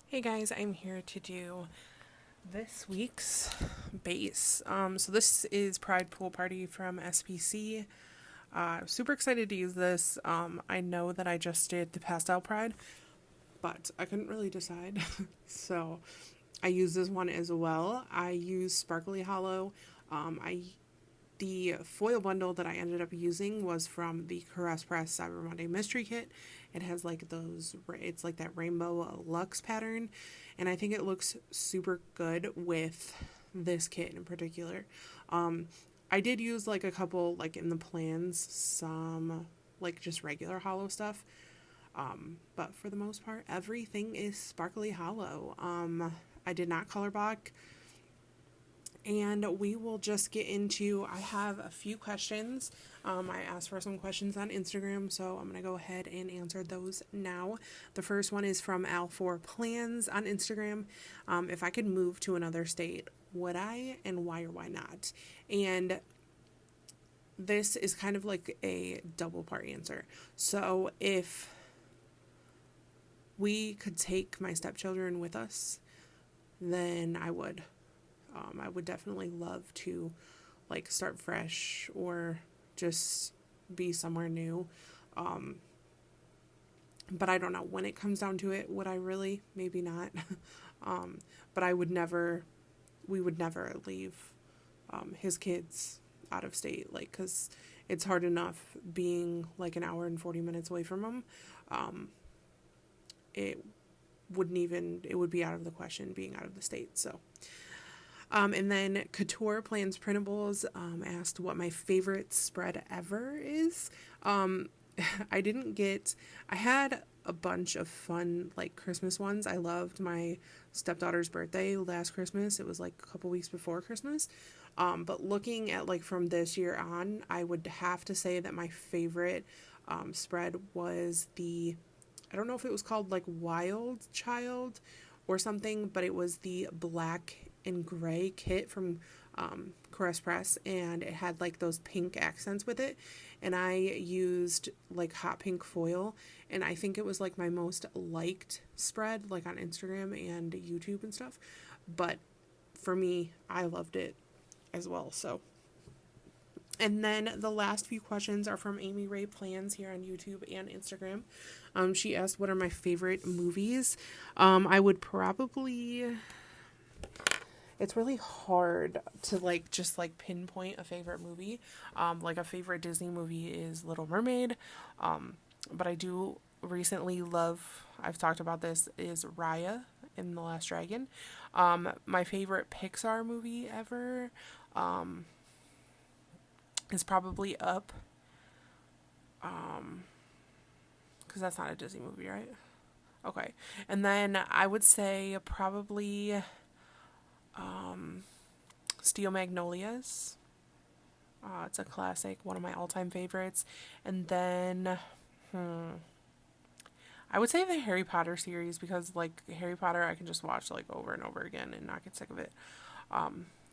Hey guys, I'm here to do this week's base. So this is Pride Pool Party from SPC. Super excited to use this. I know that I just did the Pastel Pride, but I couldn't really decide. So I use this one as well. I use Sparkly Hollow. I The foil bundle that I ended up using was from the Caress Press Cyber Monday Mystery Kit. It has like it's like that rainbow luxe pattern, and I think it looks super good with this kit in particular. I did use like a couple, like in the plans, some like just regular hollow stuff. But for the most part, everything is sparkly hollow. I did not color block, and we will just get into. I have a few questions. I asked for some questions on Instagram, so I'm going to go ahead and answer those now. The first one is from Al4Plans on Instagram. If I could move to another state, would I, and why or why not? And this is kind of like a double part answer. So if we could take my stepchildren with us, then I would. I would definitely love to like start fresh or just be somewhere new. Um, but I don't know, when it comes down to it, would I really? Maybe not. um, but we would never leave his kids out of state, like, because it's hard enough being like an hour and 40 minutes away from them. Um, it it would be out of the question being out of the state. So and then Couture Plans Printables asked what my favorite spread ever is. Um, I had a bunch of fun, like, Christmas ones. I loved my stepdaughter's birthday last Christmas. It was like a couple weeks before Christmas. But looking at, like, from this year on, I would have to say that my favorite spread was I don't know if it was called, like, Wild Child or something, but it was the black and gray kit from Caress Press, and it had like those pink accents with it, and I used like hot pink foil, and I think it was like my most liked spread, like on Instagram and YouTube and stuff. But for me, I loved it as well. So, and then the last few questions are from AbbyMariePlans here on YouTube and Instagram. She asked, what are my favorite movies? I would probably, it's really hard to like just like pinpoint a favorite movie. Like a favorite Disney movie is Little Mermaid. But I do recently love, I've talked about this, is Raya in The Last Dragon. My favorite Pixar movie ever is probably Up. Because that's not a Disney movie, right? Okay. And then I would say probably Steel Magnolias. It's a classic, one of my all-time favorites. And then, I would say the Harry Potter series, because like Harry Potter, I can just watch like over and over again and not get sick of it.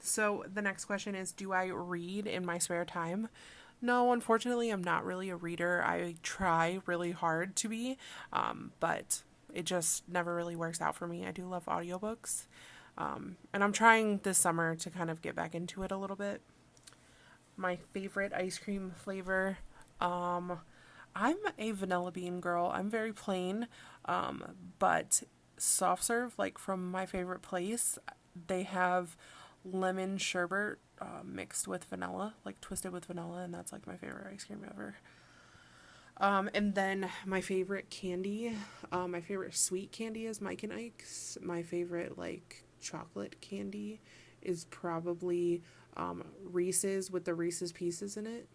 So the next question is, do I read in my spare time? No, unfortunately, I'm not really a reader. I try really hard to be, but it just never really works out for me. I do love audiobooks. And I'm trying this summer to kind of get back into it a little bit. My favorite ice cream flavor. I'm a vanilla bean girl. I'm very plain. But soft serve, like from my favorite place, they have lemon sherbet mixed with vanilla, like twisted with vanilla, and that's like my favorite ice cream ever. And then my favorite candy, my favorite sweet candy is Mike and Ike's. My favorite like chocolate candy is probably Reese's with the Reese's Pieces in it.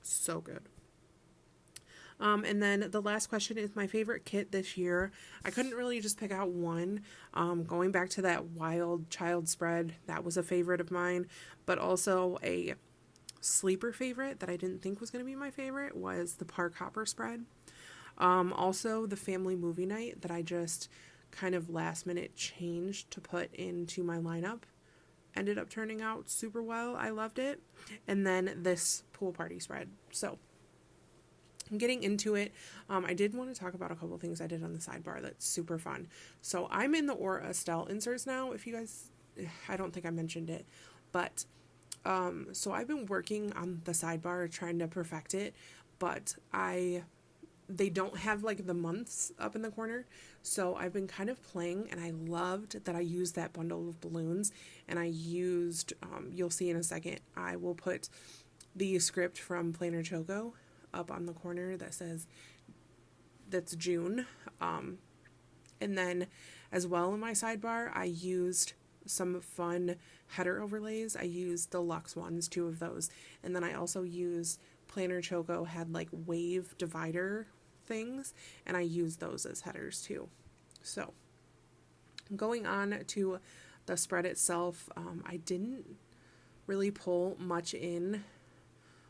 So good. And then the last question is my favorite kit this year. I couldn't really just pick out one. Going back to that Wild Child spread, that was a favorite of mine, but also a sleeper favorite that I didn't think was going to be my favorite was the Park Hopper spread. Also, the family movie night that I just kind of last minute changed to put into my lineup ended up turning out super well. I loved it. And then this pool party spread. So I'm getting into it. I did want to talk about a couple things I did on the sidebar that's super fun. So I'm in the Aura Estelle inserts now. If you guys, I don't think I mentioned it, but so I've been working on the sidebar trying to perfect it, but they don't have like the months up in the corner. So I've been kind of playing, and I loved that I used that bundle of balloons, and I used, you'll see in a second, I will put the script from Planner Choco up on the corner that says that's June. And then as well in my sidebar, I used some fun header overlays. I used the Luxe ones, 2 of those. And then I also used Planner Choco had like wave divider things, and I used those as headers too. So going on to the spread itself, I didn't really pull much in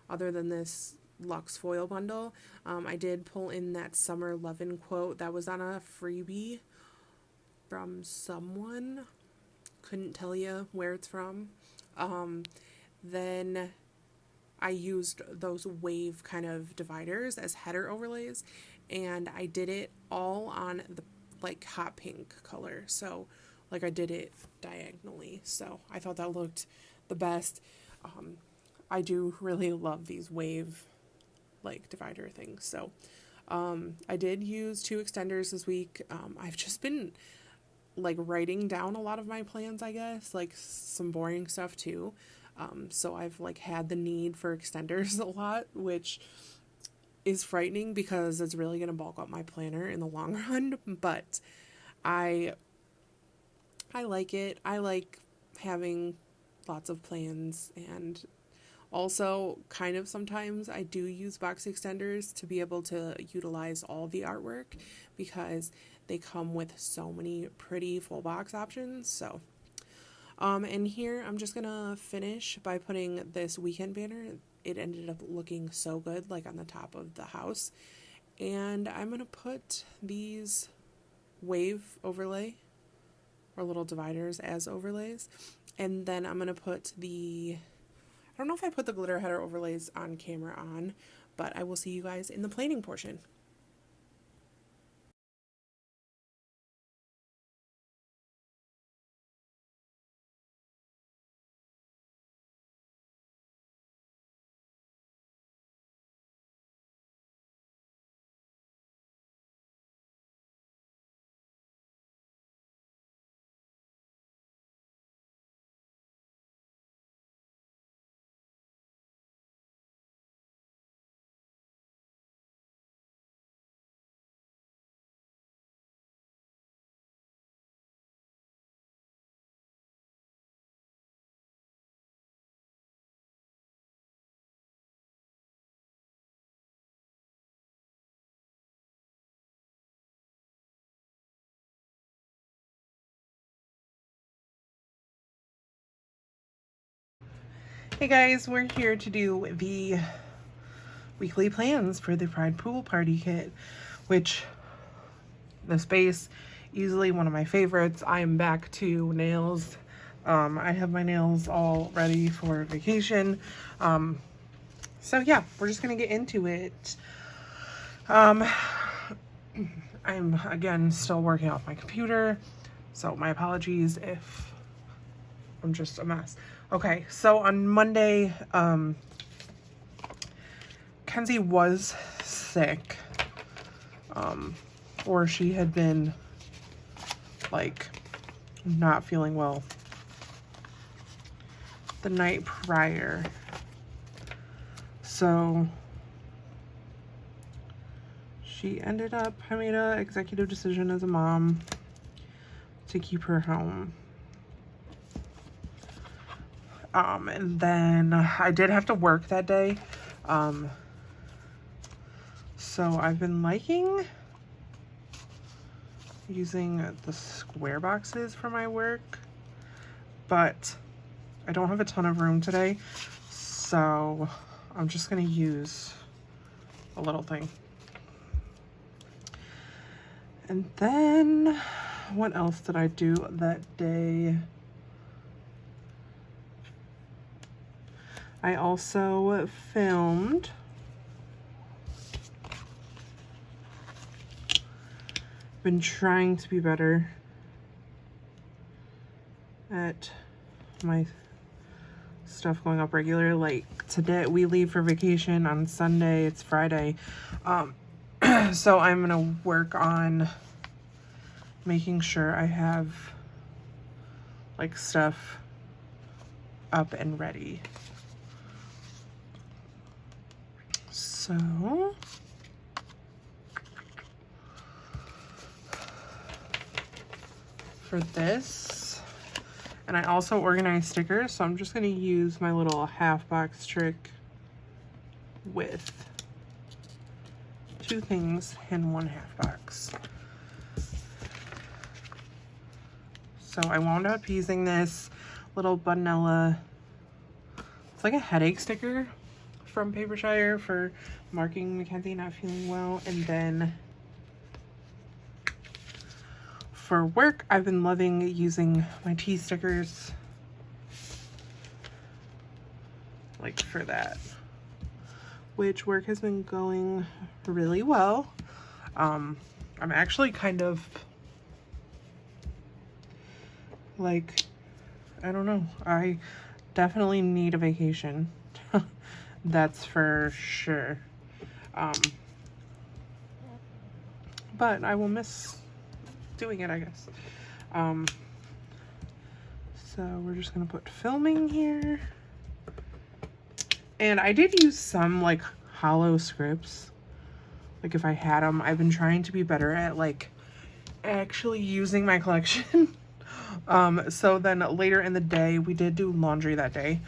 other than this Luxe foil bundle. I did pull in that Summer Lovin' quote that was on a freebie from someone. Couldn't tell you where it's from. Then I used those wave kind of dividers as header overlays, and I did it all on the like hot pink color. So like I did it diagonally. So I thought that looked the best. I do really love these wave like divider things. So I did use 2 extenders this week. I've just been like writing down a lot of my plans, I guess, like some boring stuff too. So I've like had the need for extenders a lot, which is frightening because it's really going to bulk up my planner in the long run. But I like it. I like having lots of plans, and also kind of sometimes I do use box extenders to be able to utilize all the artwork because they come with so many pretty full box options. So and here I'm just gonna finish by putting this weekend banner. It ended up looking so good, like on the top of the house. And I'm gonna put these wave overlay or little dividers as overlays. And then I'm gonna put I don't know if I put the glitter header overlays on camera on, but I will see you guys in the planning portion. Hey guys, we're here to do the weekly plans for the Pride Pool Party kit, which the space, easily one of my favorites. I am back to nails. I have my nails all ready for vacation. So yeah, we're just gonna get into it. I'm again still working off my computer, so my apologies if I'm just a mess. Okay, so on Monday, Kenzie was sick, or she had been like not feeling well the night prior. So she ended up, I made an executive decision as a mom to keep her home. And then I did have to work that day. So I've been liking using the square boxes for my work, but I don't have a ton of room today. So I'm just gonna use a little thing. And then what else did I do that day? I also filmed been trying to be better at my stuff going up regular. Like today we leave for vacation on Sunday, it's Friday. So I'm gonna work on making sure I have like stuff up and ready. So for this, and I also organize stickers, so I'm just going to use my little half box trick with 2 things in 1 half box. So I wound up using this little Bunella, it's like a headache sticker from Papershire for marking Mackenzie not feeling well. And then for work, I've been loving using my tea stickers, like for that, which work has been going really well. I'm actually kind of like, I don't know, I definitely need a vacation. That's for sure. But I will miss doing it, I guess. So we're just gonna put filming here. And I did use some like hollow scripts. Like if I had them, I've been trying to be better at like actually using my collection. So then later in the day, we did do laundry that day.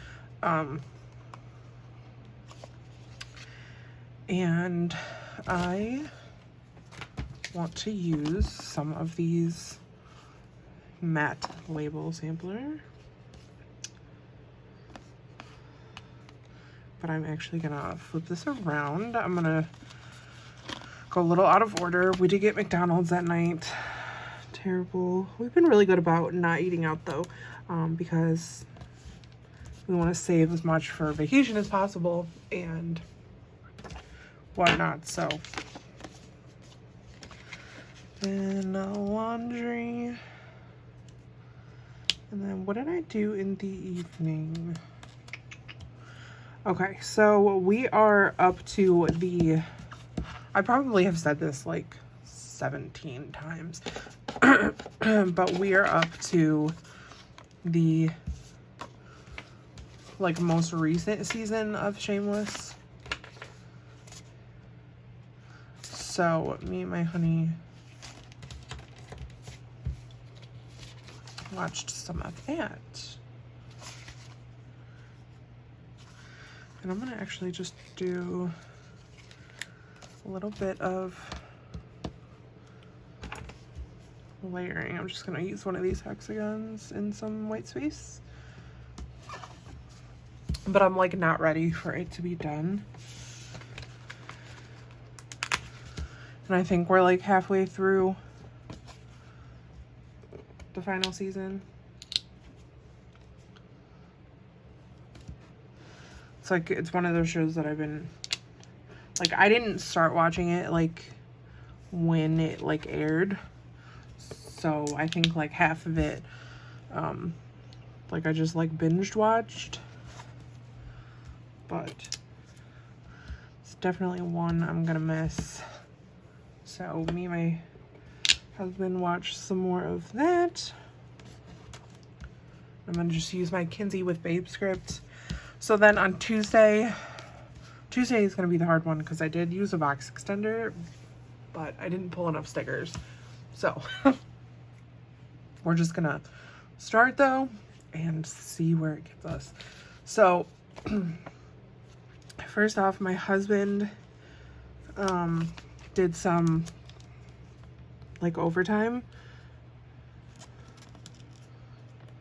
And I want to use some of these matte label sampler, but I'm actually gonna flip this around. I'm gonna go a little out of order. We did get McDonald's that night. Terrible. We've been really good about not eating out though, because we want to save as much for vacation as possible and whatnot. So then laundry, and then what did I do in the evening? Okay, so we are up to the, I probably have said this like 17 times, but we are up to the like most recent season of Shameless. So me and my honey watched some of that. And I'm gonna actually just do a little bit of layering. I'm just gonna use one of these hexagons in some white space. But I'm like not ready for it to be done. And I think we're like halfway through the final season. It's like, it's one of those shows that I've been, like, I didn't start watching it like when it like aired. So I think like half of it, like I just like binged watched. But it's definitely one I'm gonna miss. So me and my husband watched some more of that. I'm gonna just use my Kinsey with Babe script. So then on Tuesday is gonna be the hard one because I did use a box extender, but I didn't pull enough stickers. So we're just gonna start though and see where it gets us. So first off, my husband did some like overtime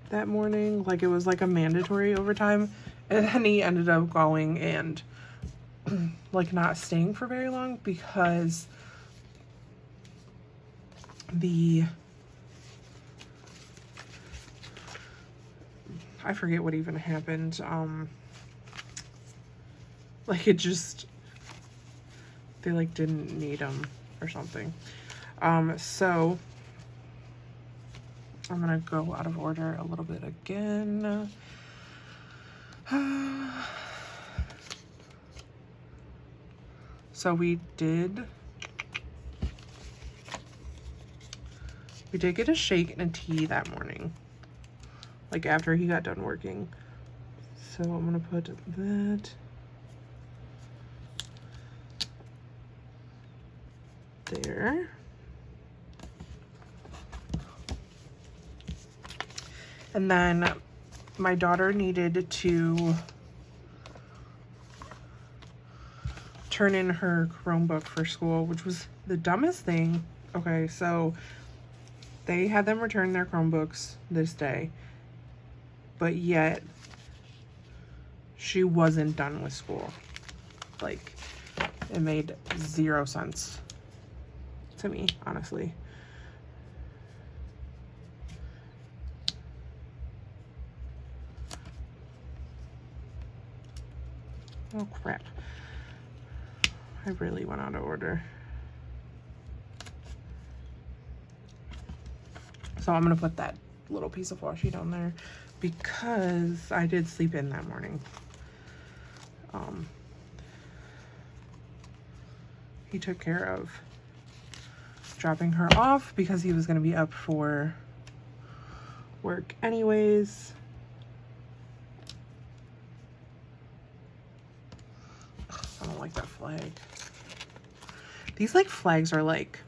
that morning. Like it was like a mandatory overtime, and then he ended up going and like not staying for very long because I forget what even happened. Like it just, they like didn't need him or something. So I'm gonna go out of order a little bit again. So we did get a shake and a tea that morning, like after he got done working. So I'm gonna put that there. And then my daughter needed to turn in her Chromebook for school, which was the dumbest thing. Okay, so they had them return their Chromebooks this day, but yet she wasn't done with school. Like, it made 0 sense to me, honestly. Oh crap. I really went out of order. So I'm gonna put that little piece of washi down there because I did sleep in that morning. He took care of dropping her off because he was gonna be up for work anyways. I don't like that flag. These like flags are like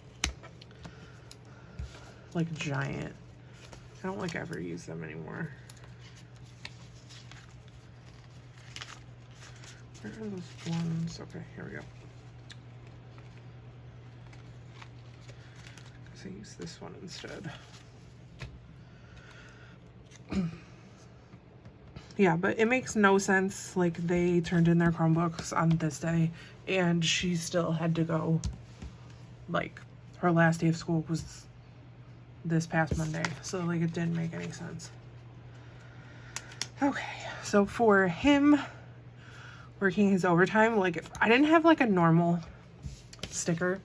giant. I don't like ever use them anymore. Where are those ones? Okay, here we go. So use this one instead. Yeah, but it makes no sense. Like, they turned in their Chromebooks on this day and she still had to go. Like, her last day of school was this past Monday, so like it didn't make any sense. Okay, so for him working his overtime, like, if I didn't have like a normal sticker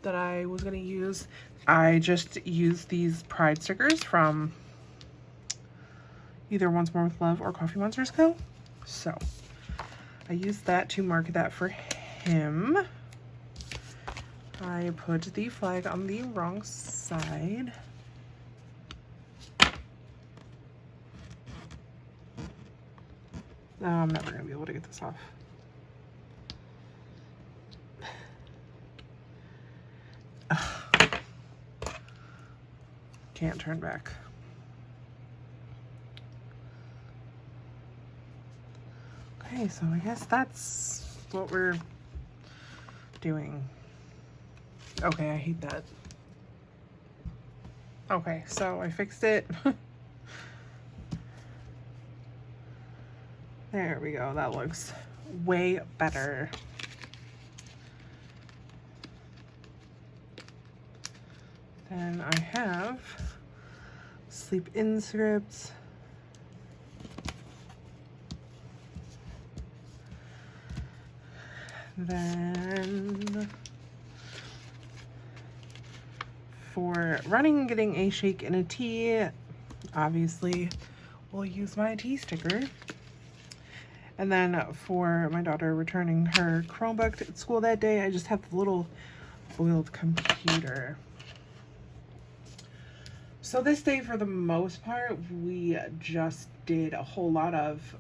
that I was gonna use, I just used these pride stickers from either Once More with Love or Coffee Monsters Co. So I used that to mark that for him. I put the flag on the wrong side. No, I'm never gonna be able to get this off. Ugh. Can't turn back. Okay, so I guess that's what we're doing. Okay, I hate that. Okay, so I fixed it. There we go. That looks way better. Then I have sleep in scripts. Then for running and getting a shake and a tea, obviously we'll use my tea sticker. And then for my daughter returning her Chromebook to school that day, I just have the little foiled computer. So this day, for the most part, we just did a whole lot of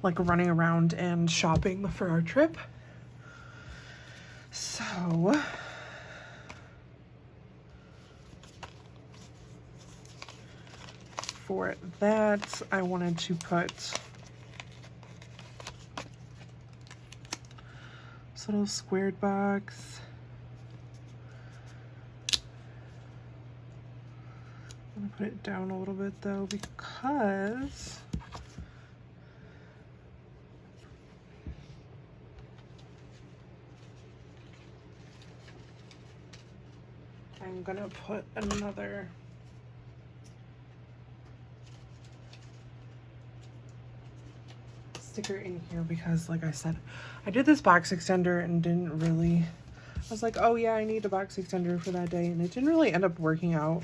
like running around and shopping for our trip. So for that, I wanted to put this little squared box. I'm gonna put it down a little bit though, because I'm gonna put another sticker in here because, like I said, I did this box extender and didn't really was like, oh yeah, I need a box extender for that day, and it didn't really end up working out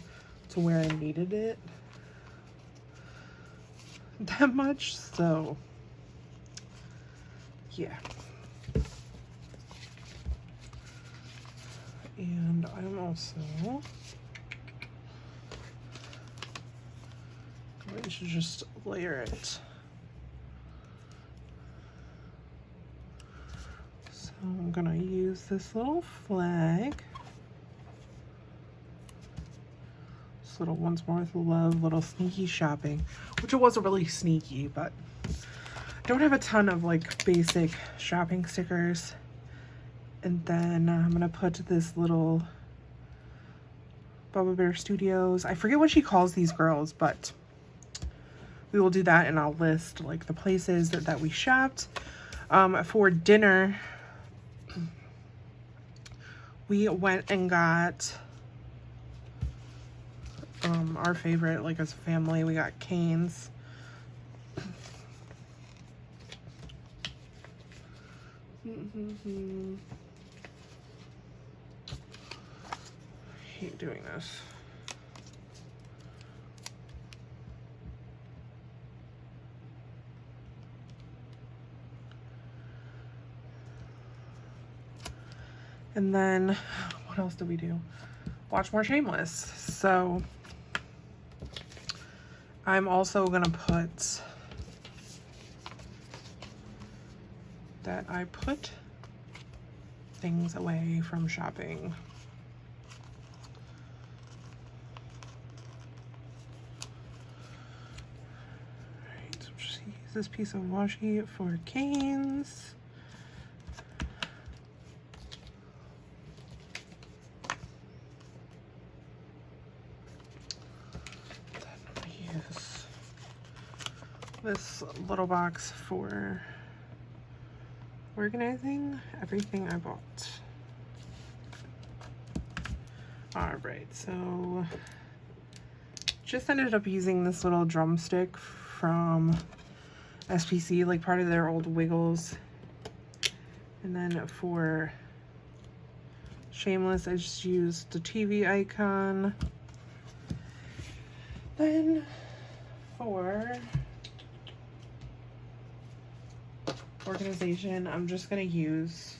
to where I needed it that much, so yeah. And I'm also going to just layer it. So I'm gonna use this little flag. This little Once More with Love, little sneaky shopping, which it wasn't really sneaky, but I don't have a ton of like basic shopping stickers. And then I'm gonna put this little Bubba Bear Studios. I forget what she calls these girls, but we will do that, and I'll list like the places that we shopped. For dinner, we went and got our favorite, like as a family, we got Cane's. I hate doing this. And then what else did we do? Watch more Shameless. So I'm also gonna put that I put things away from shopping. Alright, so just use this piece of washi for Cane's. This little box for organizing everything I bought. All right, so just ended up using this little drumstick from SPC, like part of their old Wiggles. And then for Shameless, I just used the TV icon. Then for organization, I'm just gonna use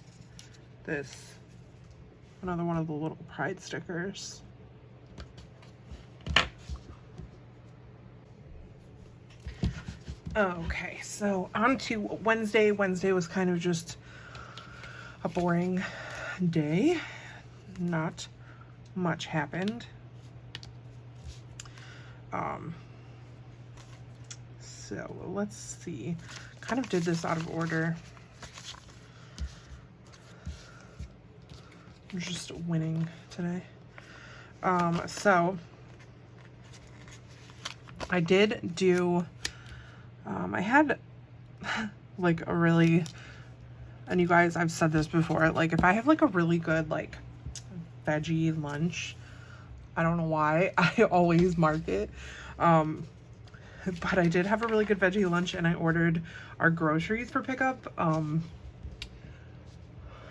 this, another one of the little pride stickers. Okay, so on to Wednesday. Wednesday was kind of just a boring day. Not much happened. So let's see. Kind of did this out of order. I'm just winning today. So I did do, I had like a really, and you guys, I've said this before, like if I have like a really good like veggie lunch, I don't know why, I always mark it. But I did have a really good veggie lunch, and I ordered our groceries for pickup.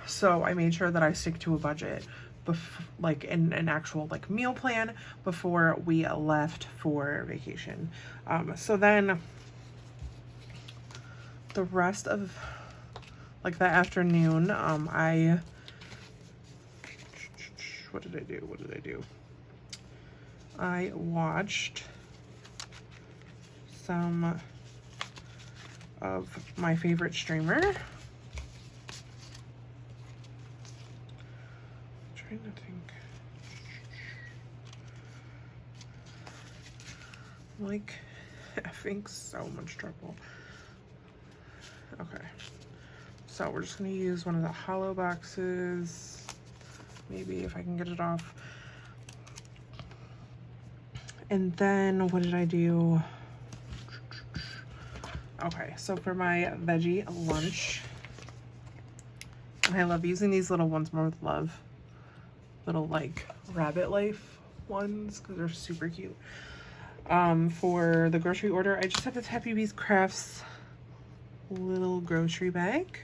So I made sure that I stick to a budget, like in an actual like meal plan before we left for vacation. So then the rest of like that afternoon, what did I do? I watched some of my favorite streamer. I'm trying to think. Like, having so much trouble. Okay. So we're just gonna use one of the hollow boxes. Maybe if I can get it off. And then what did I do? Okay, so for my veggie lunch, and I love using these little Once More with Love, little like rabbit life ones, because they're super cute. For the grocery order, I just have this Happy Bees Crafts little grocery bag.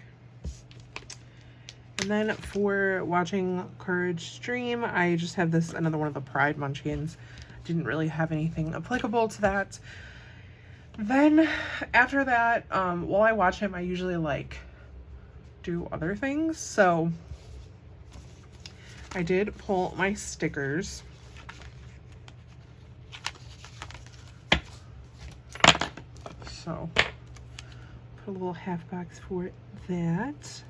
And then for watching Courage stream, I just have this, another one of the Pride Munchkins. Didn't really have anything applicable to that. Then after that, while I watch him, I usually like do other things. So I did pull my stickers. So put a little half box for that.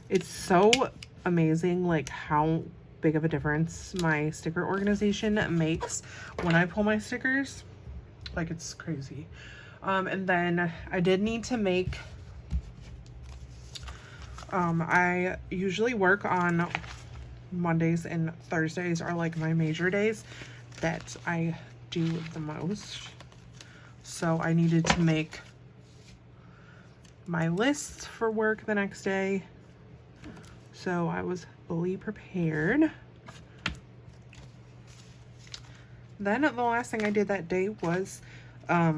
It's so amazing like how big of a difference my sticker organization makes when I pull my stickers. Like, it's crazy. And then I did need to make, I usually work on Mondays and Thursdays are like my major days that I do the most. So I needed to make my lists for work the next day. So I was fully prepared. Then the last thing I did that day was I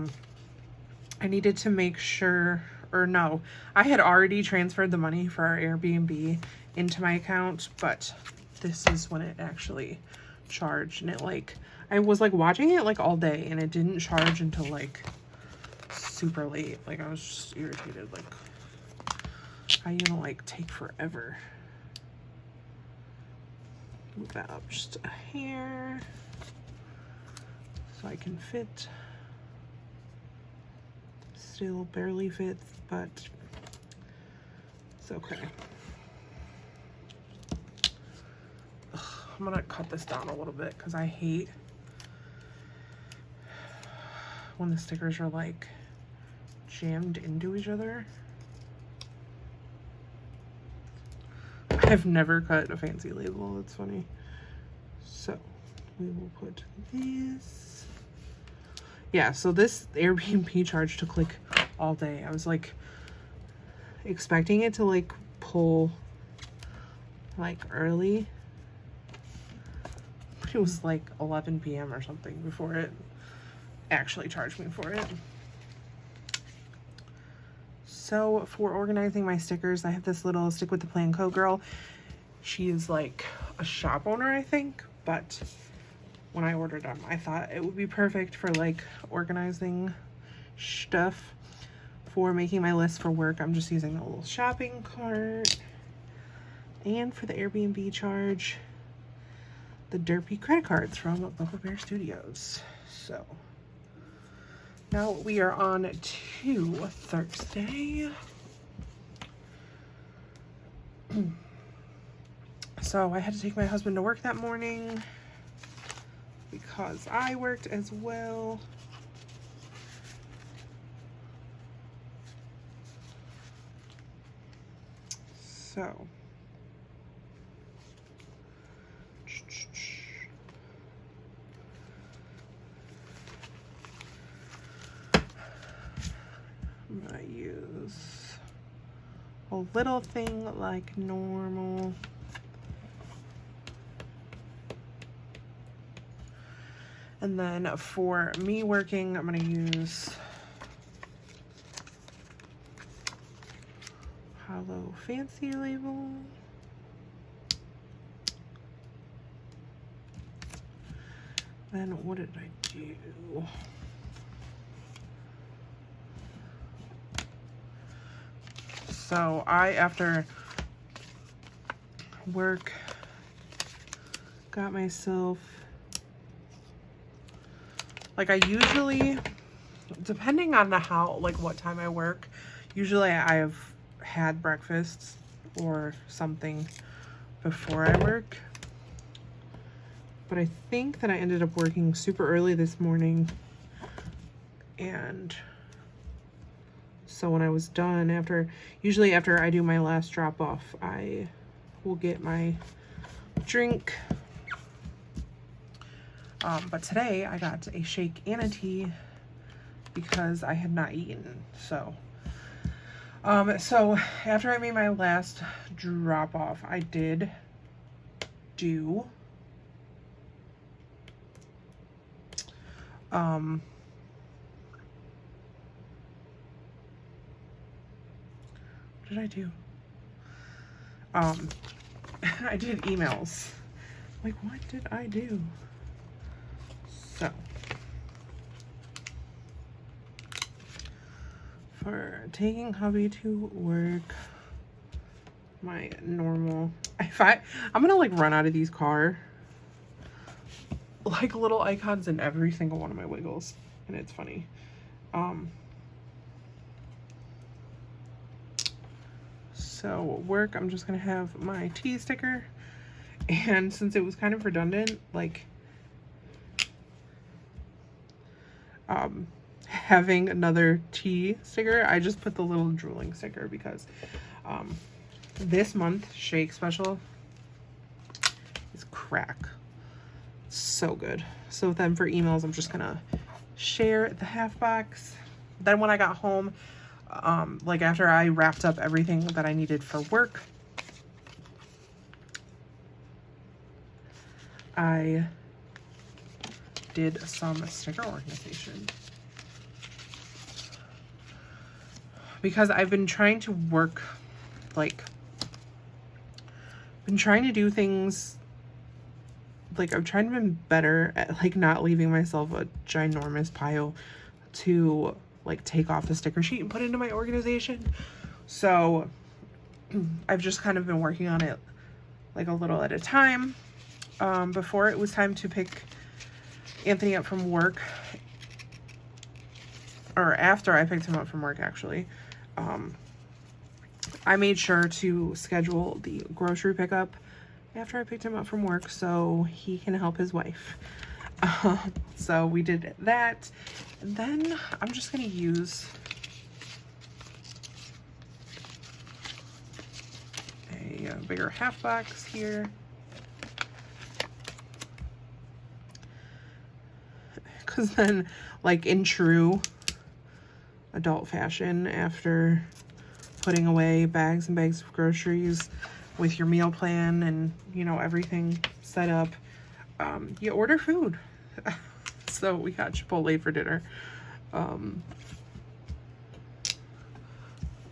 needed to make sure, or no, I had already transferred the money for our Airbnb into my account, but this is when it actually charged. And it like, I was like watching it like all day and it didn't charge until like super late. Like, I was just irritated. Like, how you gonna like take forever? Move that up just a hair so I can fit. Still barely fits, but it's okay. Ugh, I'm gonna cut this down a little bit because I hate when the stickers are like jammed into each other. I've never cut a fancy label. That's funny. So we will put this. Yeah, so this Airbnb charge took like all day. I was like expecting it to like pull like early. But it was like 11 p.m. or something before it actually charged me for it. So for organizing my stickers, I have this little Stick with the Plan Co girl. She is like a shop owner, I think, but when I ordered them, I thought it would be perfect for like organizing stuff. For making my list for work, I'm just using a little shopping cart. And for the Airbnb charge, the derpy credit cards from Bubble Bear Studios. So now we are on to Thursday. So I had to take my husband to work that morning because I worked as well. So I'm gonna use a little thing like normal. And then for me working, I'm gonna use Hello Fancy label. Then what did I do? So I, after work, got myself, like I usually, depending on like what time I work, usually I have had breakfast or something before I work. But I think that I ended up working super early this morning, and so when I was done, usually after I do my last drop off, I will get my drink. But today I got a shake and a tea because I had not eaten. So after I made my last drop off, I did do What did I do? I did emails. Like, what did I do? So, for taking hubby to work, my normal, I'm gonna like run out of these like little icons in every single one of my wiggles, and it's funny. So work, I'm just gonna have my T sticker, and since it was kind of redundant, like having another T sticker, I just put the little drooling sticker because this month Shake Special is crack. So good. So then for emails, I'm just gonna share the half box. Then when I got home, like after I wrapped up everything that I needed for work, I did some sticker organization. Because I've been trying to work, like, been trying to do things, like, I'm trying to be better at, like, not leaving myself a ginormous pile to, like, take off the sticker sheet and put into my organization. So, I've just kind of been working on it, like, a little at a time. Before it was time to pick Anthony up from work, or after I picked him up from work, actually, I made sure to schedule the grocery pickup after I picked him up from work so he can help his wife. So we did that. And then I'm just going to use a bigger half box here. Because then, like in true adult fashion, after putting away bags and bags of groceries with your meal plan and, you know, everything set up, you order food. So we got Chipotle for dinner.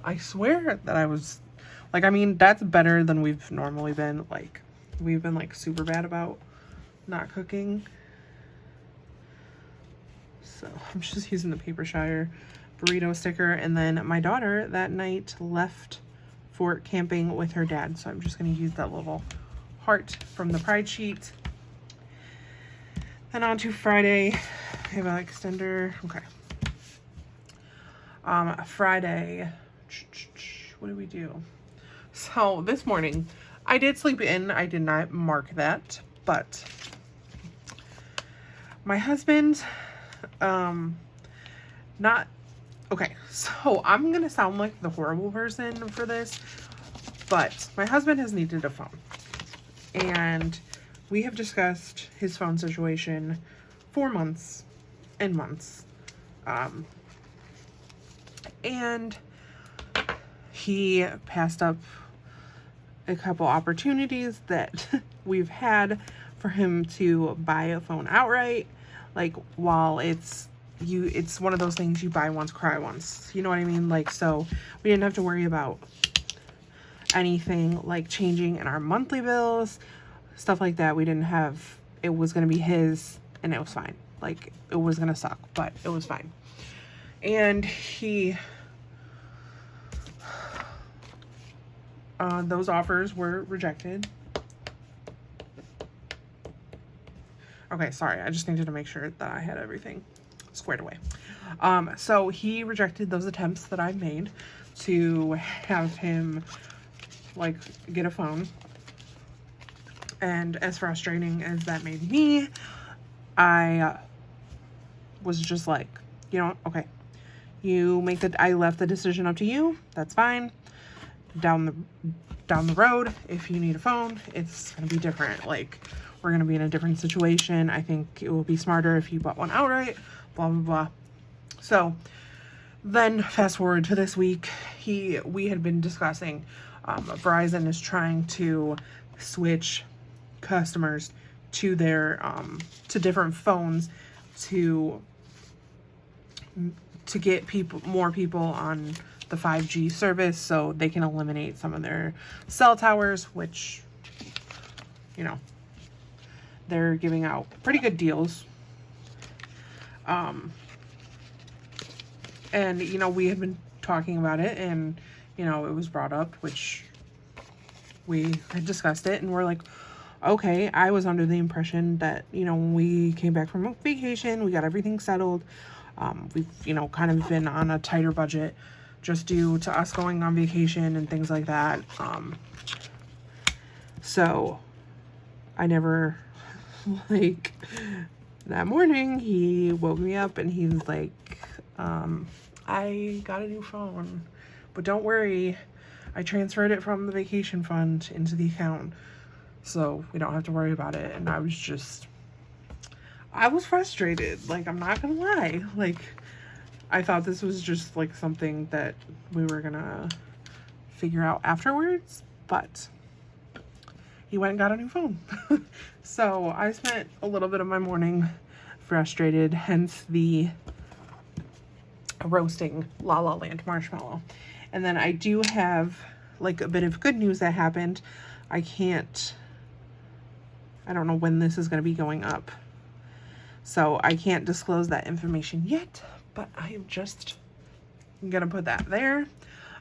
I swear that I was, like, I mean, that's better than we've normally been. Like, we've been, like, super bad about not cooking. So I'm just using the Paper Shire burrito sticker. And then my daughter that night left for camping with her dad. So I'm just going to use that little heart from the Pride sheet. Then on to Friday. I have an extender. Okay. Friday. What did we do? So this morning I did sleep in. I did not mark that, but my husband, not okay. So I'm gonna sound like the horrible person for this, but my husband has needed a phone, and we have discussed his phone situation for months and months. And he passed up a couple opportunities that we've had for him to buy a phone outright. Like, while it's one of those things you buy once, cry once. You know what I mean? Like, so we didn't have to worry about anything like changing in our monthly bills, stuff like that. We didn't have, it was going to be his, and it was fine. Like, it was going to suck, but it was fine. And those offers were rejected. Okay, sorry. I just needed to make sure that I had everything squared away. So he rejected those attempts that I made to have him, like, get a phone. And as frustrating as that made me, I was just like, you know, okay, I left the decision up to you. That's fine. Down the road, if you need a phone, it's gonna be different. Like, we're gonna be in a different situation. I think it will be smarter if you bought one outright, blah, blah, blah. So then fast forward to this week, we had been discussing, Verizon is trying to switch customers to their, to different phones to get more people on the 5G service so they can eliminate some of their cell towers, which, you know, they're giving out pretty good deals. And, you know, we had been talking about it, and, you know, it was brought up, which we had discussed it, and we're like, okay, I was under the impression that, you know, when we came back from vacation, we got everything settled. We've, you know, kind of been on a tighter budget just due to us going on vacation and things like that. So I never, like, that morning he woke me up and he's like, I got a new phone, but don't worry, I transferred it from the vacation fund into the account, so we don't have to worry about it. And I was frustrated. Like, I'm not gonna lie. Like, I thought this was just like something that we were gonna figure out afterwards, but he went and got a new phone. So I spent a little bit of my morning frustrated, hence the roasting La La Land marshmallow. And then I do have like a bit of good news that happened. I don't know when this is going to be going up, so I can't disclose that information yet, but I am just going to put that there.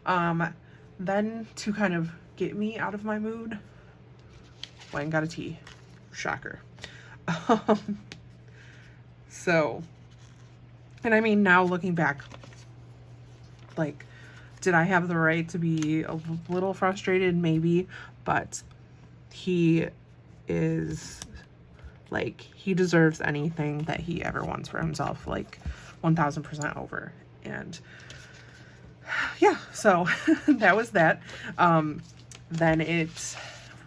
Then to kind of get me out of my mood, went and got a tea. Shocker. So, and I mean, now looking back, like, did I have the right to be a little frustrated? Maybe, but he is, like, he deserves anything that he ever wants for himself, like 1000% over. And yeah, so that was that. Then it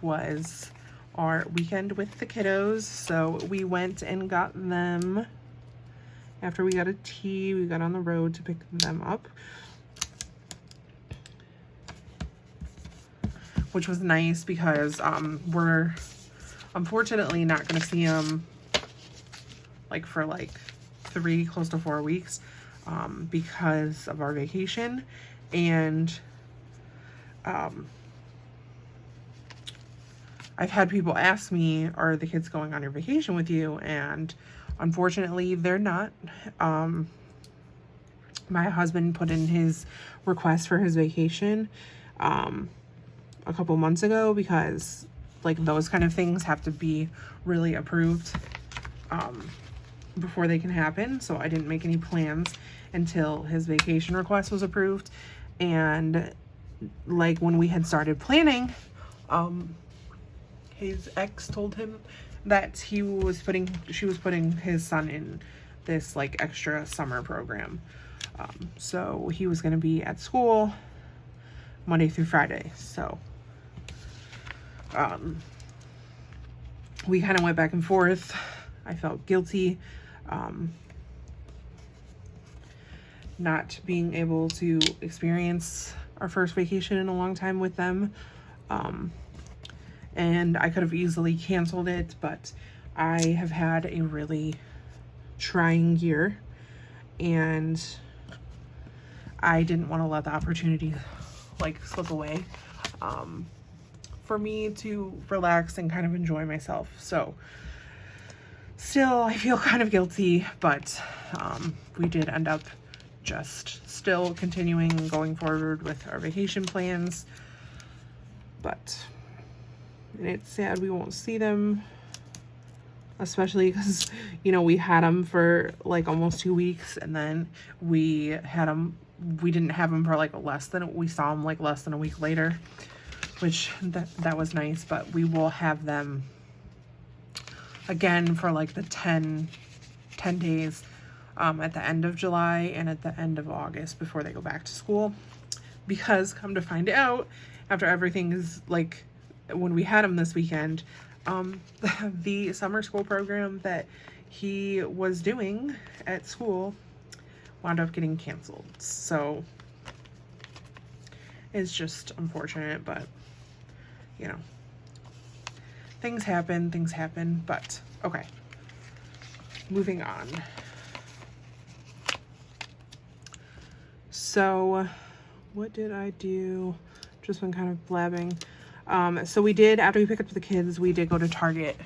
was our weekend with the kiddos, so we went and got them. After we got a tea, we got on the road to pick them up, which was nice because we're unfortunately not going to see them like for like 3, close to 4 weeks because of our vacation. And I've had people ask me, are the kids going on your vacation with you? And unfortunately, they're not. My husband put in his request for his vacation a couple months ago because, like, those kind of things have to be really approved before they can happen. So I didn't make any plans until his vacation request was approved. And, like, when we had started planning, his ex told him that she was putting his son in this like extra summer program. So he was going to be at school Monday through Friday. So we kind of went back and forth. I felt guilty not being able to experience our first vacation in a long time with them. And I could have easily canceled it, but I have had a really trying year, and I didn't want to let the opportunity like slip away for me to relax and kind of enjoy myself. So still, I feel kind of guilty, but we did end up just still continuing going forward with our vacation plans. But it's sad we won't see them, especially because, you know, we had them for like almost 2 weeks, and then we didn't have them for like we saw them like less than a week later, which that was nice. But we will have them again for like the 10 days at the end of July and at the end of August before they go back to school. Because come to find out, after everything is like, when we had him this weekend, the summer school program that he was doing at school wound up getting canceled. So it's just unfortunate, but you know, things happen, but okay, moving on. So what did I do? Just been kind of blabbing. So we did, after we picked up the kids, we did go to Target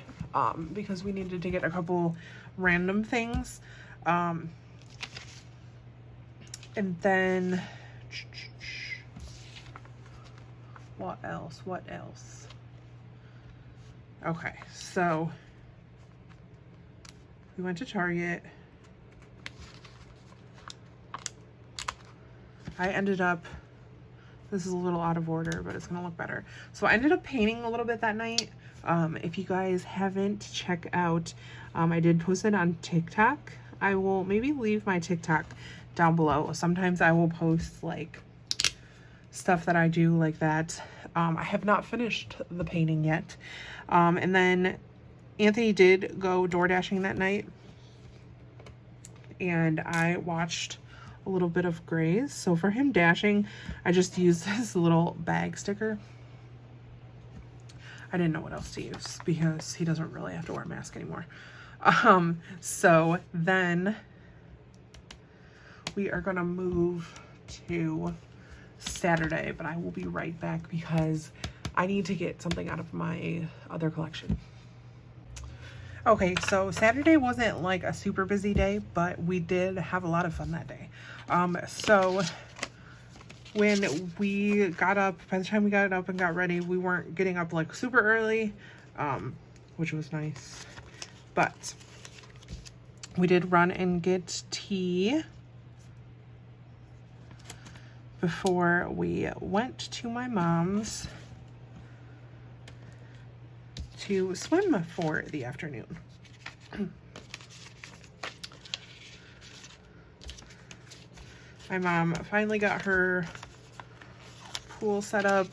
because we needed to get a couple random things. And then, what else? Okay, so we went to Target. I ended up, this is a little out of order, but it's gonna look better. So I ended up painting a little bit that night. If you guys haven't checked out, I did post it on TikTok. I will maybe leave my TikTok down below. Sometimes I will post like stuff that I do like that. I have not finished the painting yet. And then Anthony did go door dashing that night, and I watched a little bit of Grays. So for him dashing, I just used this little bag sticker. I didn't know what else to use because he doesn't really have to wear a mask anymore. So then we are gonna move to Saturday, but I will be right back because I need to get something out of my other collection. Okay, so Saturday wasn't like a super busy day, but we did have a lot of fun that day. So when we got up, by the time we got up and got ready, we weren't getting up like super early, which was nice. But we did run and get tea before we went to my mom's to swim for the afternoon. My mom finally got her pool set up.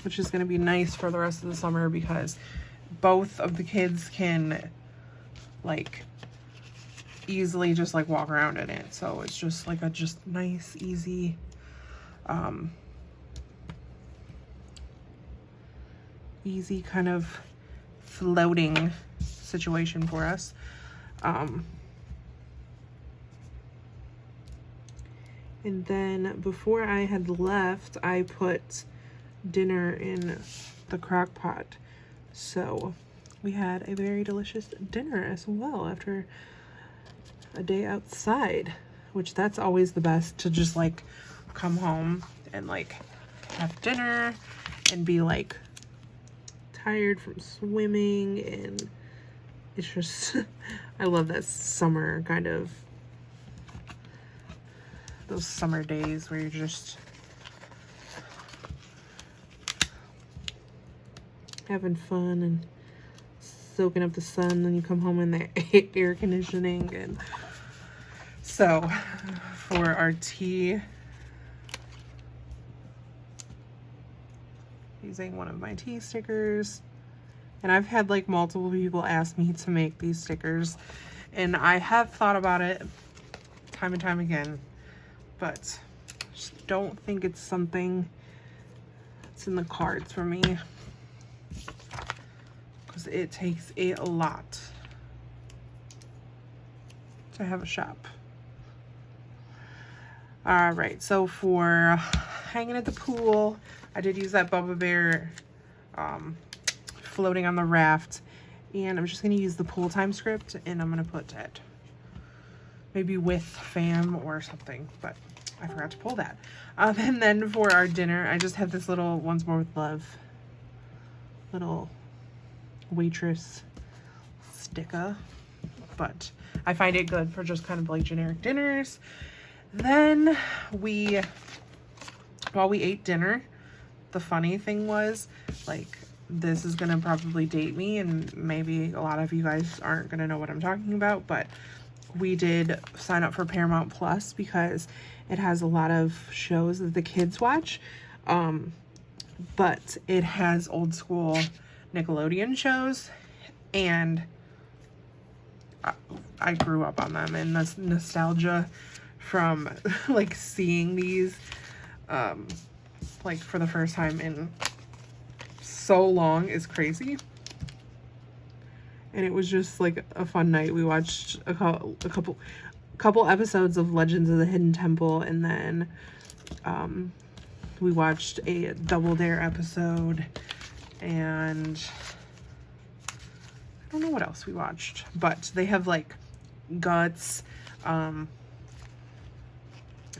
Which is going to be nice for the rest of the summer because both of the kids can like easily just like walk around in it. So it's just like a just nice, easy easy kind of floating situation for us. And then before I had left, I put dinner in the crock pot. So we had a very delicious dinner as well after a day outside, which that's always the best, to just like come home and like have dinner and be like tired from swimming, and it's just I love that summer kind of, those summer days where you're just having fun and soaking up the sun, then you come home in the air conditioning. And so for our tea, using one of my tea stickers, and I've had like multiple people ask me to make these stickers, and I have thought about it time and time again, but just don't think it's something that's in the cards for me, because it takes a lot to have a shop. All right, so for hanging at the pool, I did use that Bubba Bear floating on the raft, and I'm just going to use the pool time script, and I'm going to put it maybe with fam or something, but I forgot to pull that. And then for our dinner, I just have this little Once More with Love little waitress sticker, but I find it good for just kind of like generic dinners. Then while we ate dinner, the funny thing was, like, this is gonna probably date me, and maybe a lot of you guys aren't gonna know what I'm talking about, but we did sign up for Paramount Plus because it has a lot of shows that the kids watch, but it has old school Nickelodeon shows, and I grew up on them, and the nostalgia from like seeing these like for the first time in so long is crazy. And it was just like a fun night. We watched a couple episodes of Legends of the Hidden Temple, and then we watched a Double Dare episode, and I don't know what else we watched, but they have like Guts,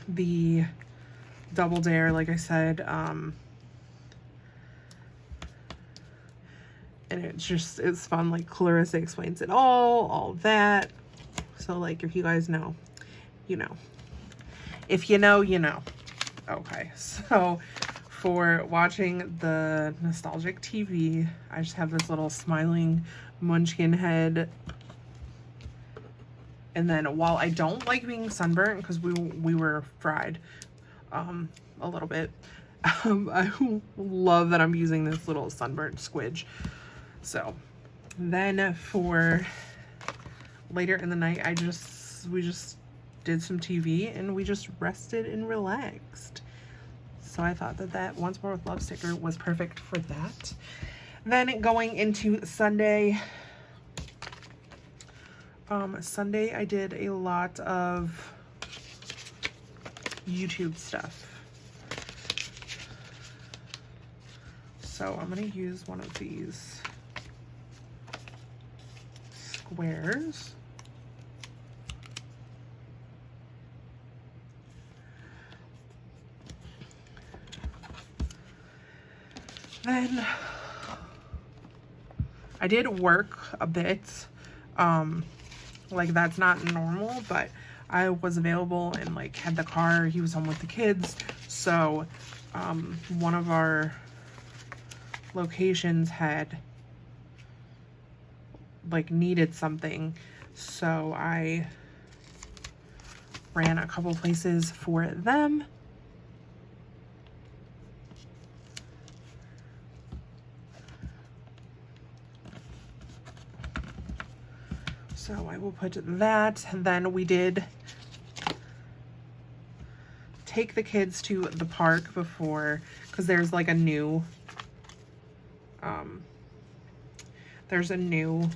the Double Dare, like I said, and it's fun. Like Clarissa explains it all that. So like, if you guys know, you know. If you know, you know. Okay, so for watching the nostalgic TV, I just have this little smiling munchkin head. And then while I don't like being sunburnt, because we were fried a little bit, I love that I'm using this little sunburnt squidge. So then for later in the night, we just did some TV and we just rested and relaxed. So I thought that Once More with Love sticker was perfect for that. Then going into Sunday, Sunday I did a lot of YouTube stuff. So I'm going to use one of these squares. Then I did work a bit, like that's not normal, but I was available and like had the car. He was home with the kids, so one of our locations had like needed something, so I ran a couple places for them. So I will put that. Then we did take the kids to the park before, because there's like a new, there's a new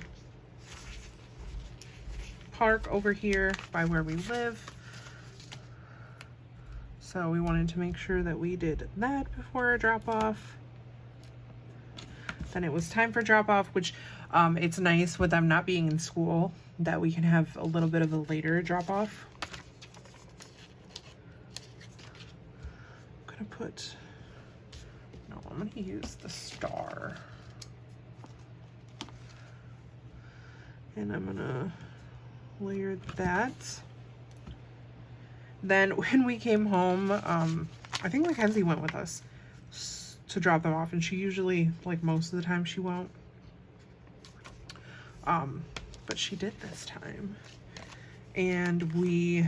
park over here by where we live. So we wanted to make sure that we did that before our drop off. Then it was time for drop off, which it's nice with them not being in school that we can have a little bit of a later drop off. I'm gonna use the star. And I'm gonna layer that. Then when we came home, I think Mackenzie went with us to drop them off, and she usually, like most of the time, she won't. But she did this time. And we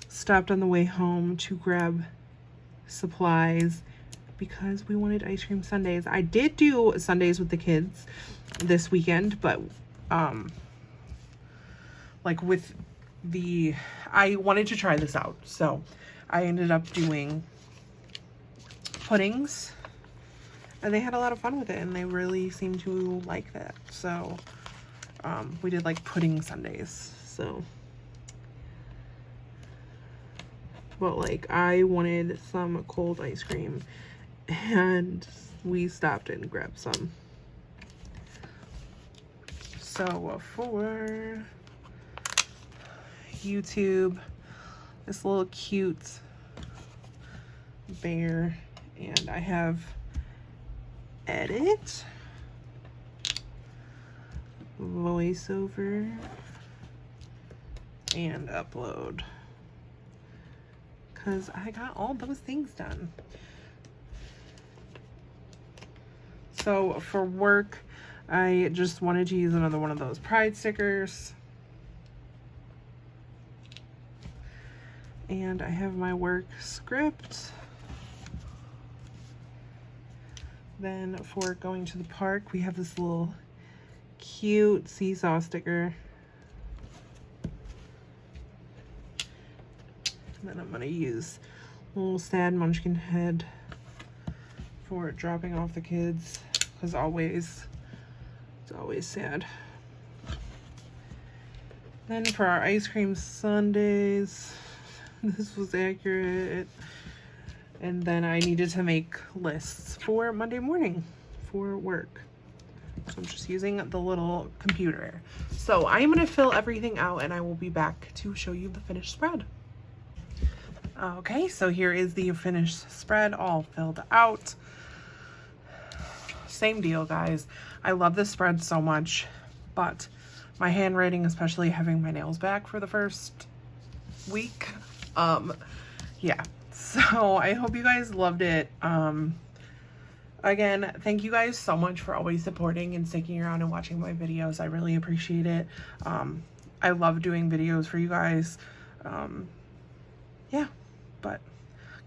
stopped on the way home to grab supplies because we wanted ice cream sundaes. I did do sundaes with the kids this weekend, but like with I wanted to try this out, so I ended up doing puddings, and they had a lot of fun with it, and they really seemed to like that. So we did like pudding sundaes. So, but like I wanted some cold ice cream, and we stopped and grabbed some. So for YouTube, this little cute bear, and I have edit, voiceover, and upload, because I got all those things done. So for work, I just wanted to use another one of those pride stickers. And I have my work script. Then for going to the park, we have this little cute seesaw sticker. And then I'm gonna use a little sad munchkin head for dropping off the kids, because it's always sad. Then for our ice cream sundaes, this was accurate. And then I needed to make lists for Monday morning for work. So I'm just using the little computer. So I'm gonna fill everything out and I will be back to show you the finished spread. Okay, so here is the finished spread all filled out. Same deal, guys. I love this spread so much, but my handwriting, especially having my nails back for the first week, yeah. So I hope you guys loved it. Again, thank you guys so much for always supporting and sticking around and watching my videos. I really appreciate it. I love doing videos for you guys. Yeah, but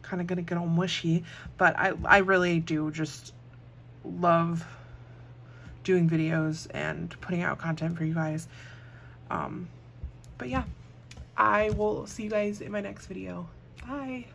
kind of gonna get all mushy, but I really do just love doing videos and putting out content for you guys. But yeah, I will see you guys in my next video. Bye.